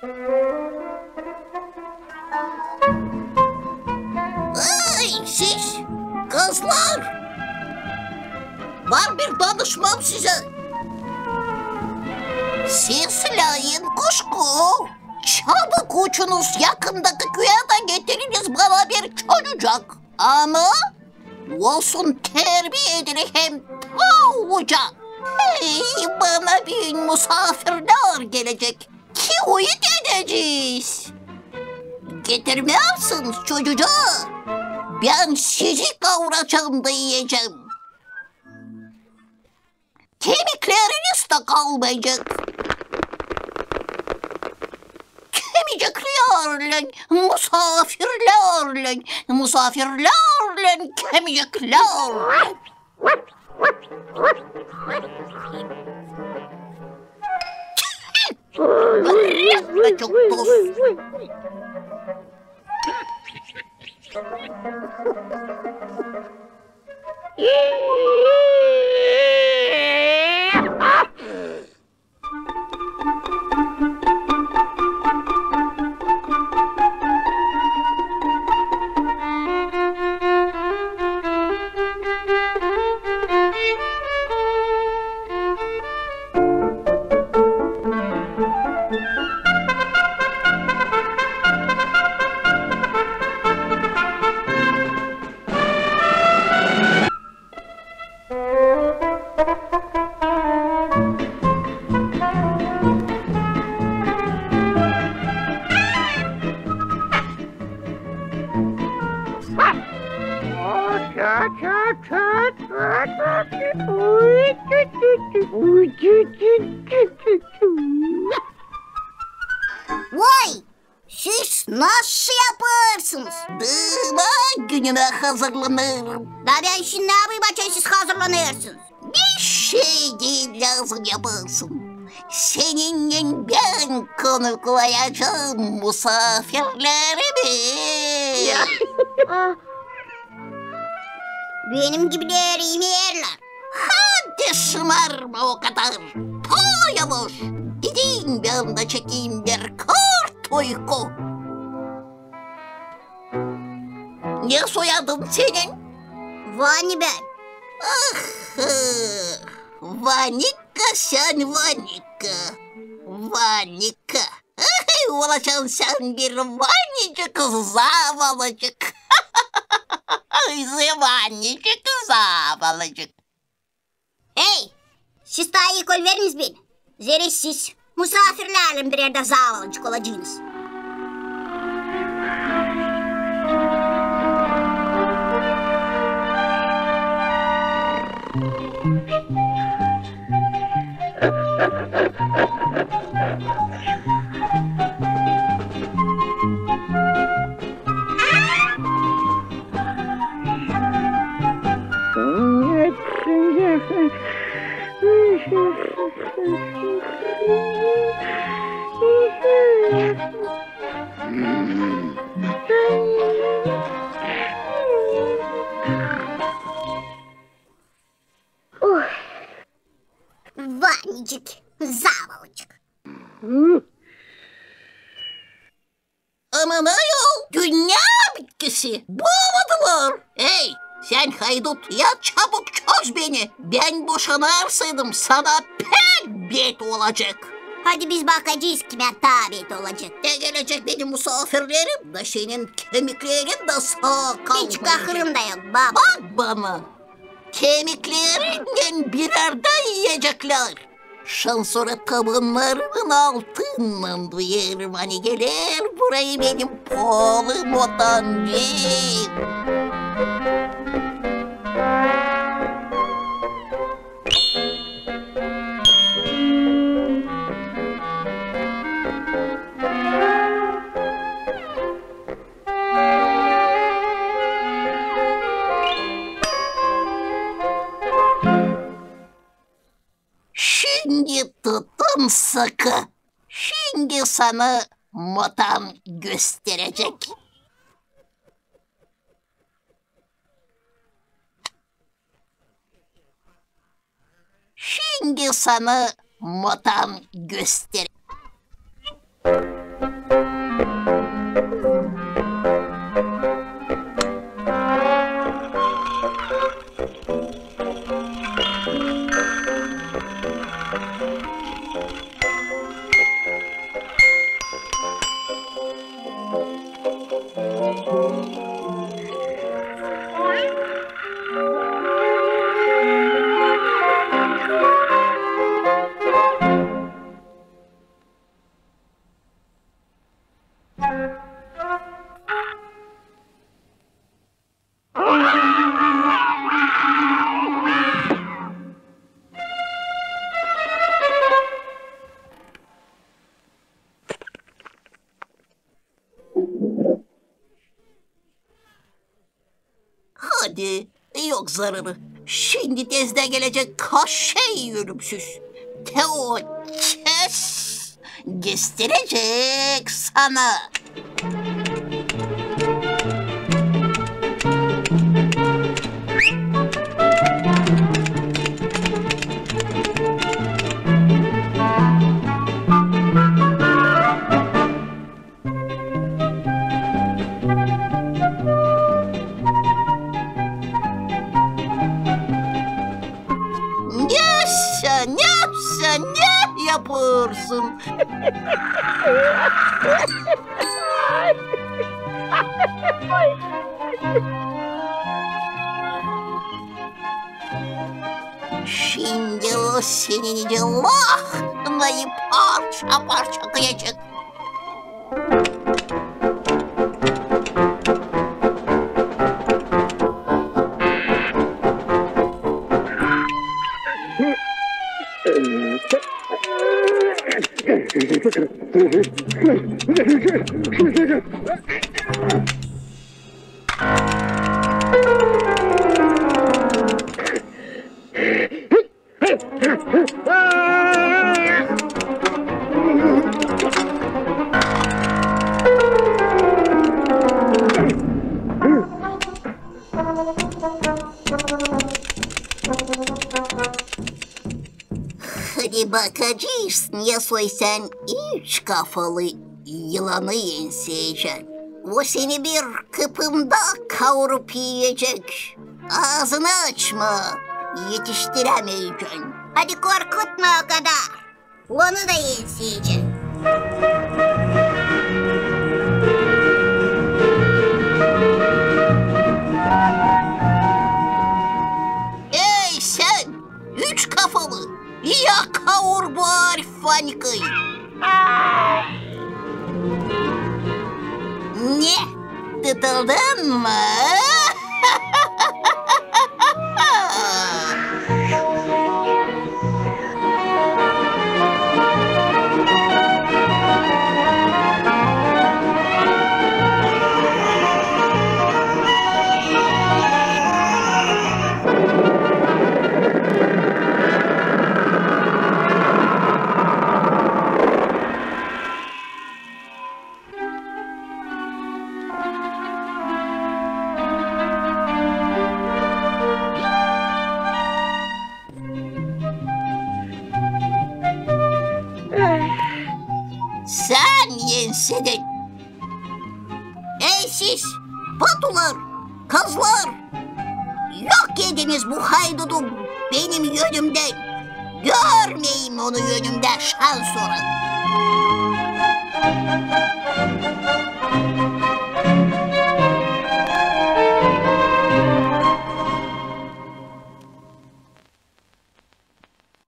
Ay siz kızlar. Var bir danışmam size. Siz layın kuşku. Çabuk uçunuz yakındaki köyden getiriniz bana bir çocuk. Ama olsun terbiye edilir hem tavuca. Hey, bana bir misafirler gelecek. Ki uyut edeceğiz. Getirmezsiniz çocuğu. Ben sizi kavuracağım da yiyeceğim. Kemikleriniz de kalmayacak. Kemiciklerle, misafirlerle kemicikler. Bırakma çok dost. Vay! Siz nasıl yaparsınız? Baba günüme hazırlanırım. Da ben şimdi ne yapayım açayım siz hazırlanıyorsunuz? Bir şey değil lazım yaparsın. Seninle ben konuklayacağım misafirlerimi. Benim gibiler iyi mi yerler? Hadi şımarma o kadar. Toyamış. Gideyim ben de çekeyim bir kart uyku. Ne soyadın senin? Vani ben. Ah, Vanika sen Vanika. Vanika. Olacaksın sen bir vanicik zavallıcık. Vanicik zavallıcık. Hey! Siz daha iyi kol veriniz beni. Zeri siz misafirlerle bir yerde zavallıcık olacaksınız. Vanicik, zavallıcık. Aman ayol, dünya bitkisi. Boğmadılar. Hey, sen haydut ya çabuk çöz beni. Ben boşanarsaydım sana pek bet olacak. Hadi biz bakacağız kime tabi olacak. Ne gelecek benim misafirlerim da senin kemiklerin de sağ kalmayacak. Hiç kahırım da yok baba. Bak bana. Kemiklerinden birer de yiyecekler. Şansora tabanlarının altından duyarım hani gelir burayı benim polum otancım. Şimdi tutun sıkı. Şimdi sana motam gösterecek. Şimdi sana motam gösterecek. faydı, yok zararı. Şimdi tezde gelecek kaç şey ölümsüz. Teo kes gösterecek sana. Ne yapıyorsun? Şimdi o senin lahmayı parça parça kıyacak. Hadi bakacağız. Ya sen 3 kafalı yılanı yenseyeceksin. O seni bir kıpımda kavurup yiyecek. Ağzını açma. Yetiştiremeyeceksin. Hadi korkutma o kadar. Onu da yenseyeceksin. Ey sen! 3 kafalı! Ya kavur bu Arif Fanika'yı! Ne? Tutuldun mu? Sen yensedin. Ey siz, patular, kazlar. Yok ediniz bu haydudu benim yönümden. Görmeyeyim onu yönümden şan sonra.